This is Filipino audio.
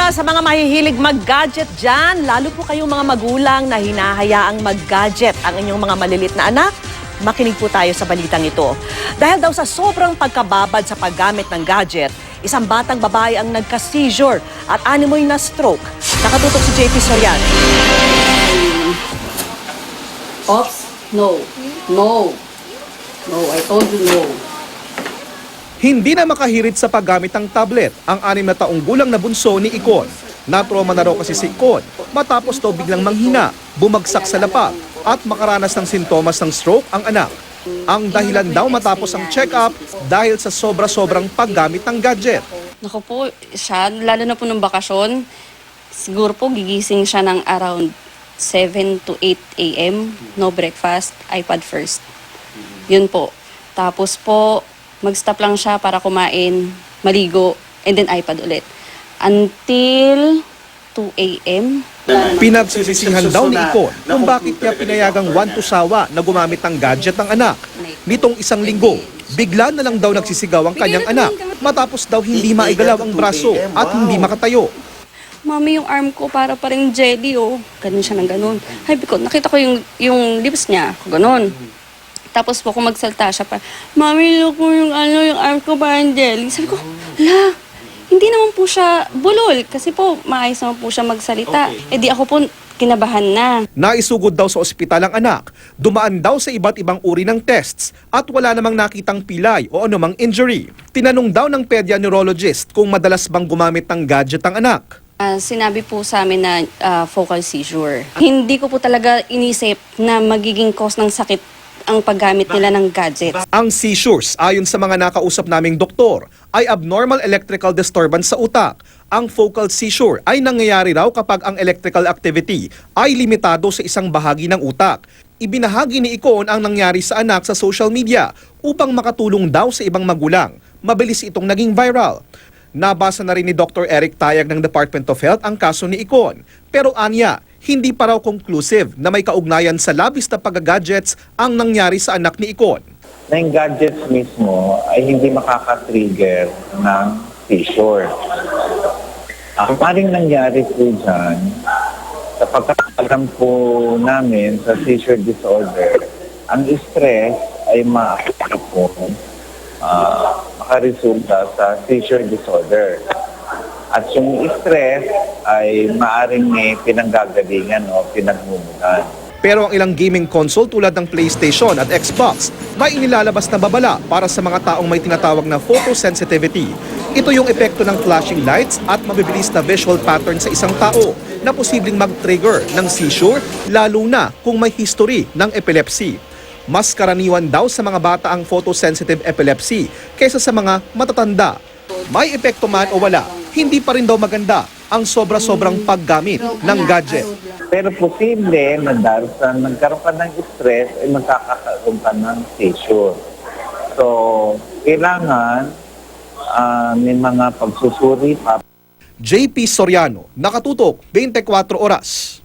sa mga mahihilig mag-gadget dyan, lalo po kayong mga magulang na hinahayaang mag-gadget ang inyong mga malilit na anak, makinig po tayo sa balitang ito. Dahil daw sa sobrang pagkababad sa paggamit ng gadget, isang batang babae ang nagka-seizure at animoy na stroke. Nakatutok si JP Soriano. Oops, no. No. No, I told you no. Hindi na makahirit sa paggamit ng tablet ang 6 na taong gulang na bunso ni Icon. Natrauma na raw kasi si Icon matapos daw biglang manghina, bumagsak sa lapag at makaranas ng sintomas ng stroke ang anak. Ang dahilan daw matapos ang check-up dahil sa sobra-sobrang paggamit ng gadget. Naku po, siya, lalo na po ng bakasyon, siguro po gigising siya ng around 7 to 8 a.m. No breakfast, iPad first. Yun po. Tapos po, mag-stop lang siya para kumain, maligo, and then iPad ulit. Until 2 a.m. Pinagsisisihan daw ni Icon kung bakit niya pinayagang wantusawa na gumamit ng gadget ng anak. Nitong 1 linggo, bigla na lang daw nagsisigaw ang kanyang anak matapos daw hindi maigalaw ang braso at hindi makatayo. Mami, yung arm ko para pa rin jelly, oh. Ganun siya ng ganun. Sabi ko, nakita ko yung lips niya, ganun. Tapos po, kung magsalta siya pa, Mami, look mo yung arm ko parang jelly. Sabi ko, la, hindi naman po siya bulol. Kasi po, maayos naman po siya magsalita. Eh di ako po kinabahan na. Naisugod daw sa ospital ang anak, dumaan daw sa iba't ibang uri ng tests at wala namang nakitang pilay o anumang injury. Tinanong daw ng pedia-neurologist kung madalas bang gumamit ng gadget ang anak. Sinabi po sa amin na focal seizure. Hindi ko po talaga inisip na magiging cause ng sakit ang paggamit nila ng gadgets. Ang seizures, ayon sa mga nakausap naming doktor, ay abnormal electrical disturbance sa utak. Ang focal seizure ay nangyayari raw kapag ang electrical activity ay limitado sa isang bahagi ng utak. Ibinahagi ni Icon ang nangyari sa anak sa social media upang makatulong daw sa ibang magulang. Mabilis itong naging viral. Nabasa na rin ni Dr. Eric Tayag ng Department of Health ang kaso ni Icon. Pero anya, hindi pa raw conclusive na may kaugnayan sa labis na pag-gadgets ang nangyari sa anak ni Icon. Na yung gadgets mismo ay hindi makaka-trigger ng seizure. Ang maring nangyari po dyan, sa pagkakalam po namin sa seizure disorder, ang stress ay maaari po makaresulta sa seizure disorder. At yung stress ay maaaring may pinanggagalingan o pinagmumulan. Pero ang ilang gaming console tulad ng PlayStation at Xbox may inilalabas na babala para sa mga taong may tinatawag na photosensitivity. Ito yung epekto ng flashing lights at mabibilis na visual pattern sa isang tao na posibleng mag-trigger ng seizure lalo na kung may history ng epilepsy. Mas karaniwan daw sa mga bata ang photosensitive epilepsy kaysa sa mga matatanda. May epekto man o wala, hindi pa rin daw maganda ang sobra-sobrang paggamit ng gadget. Pero posible na dahil sa nagkaroon ka ng stress ay magkakaroon ka ng seizure. So, kailangan may mga pagsusuri pa. JP Soriano, Nakatutok, 24 Oras.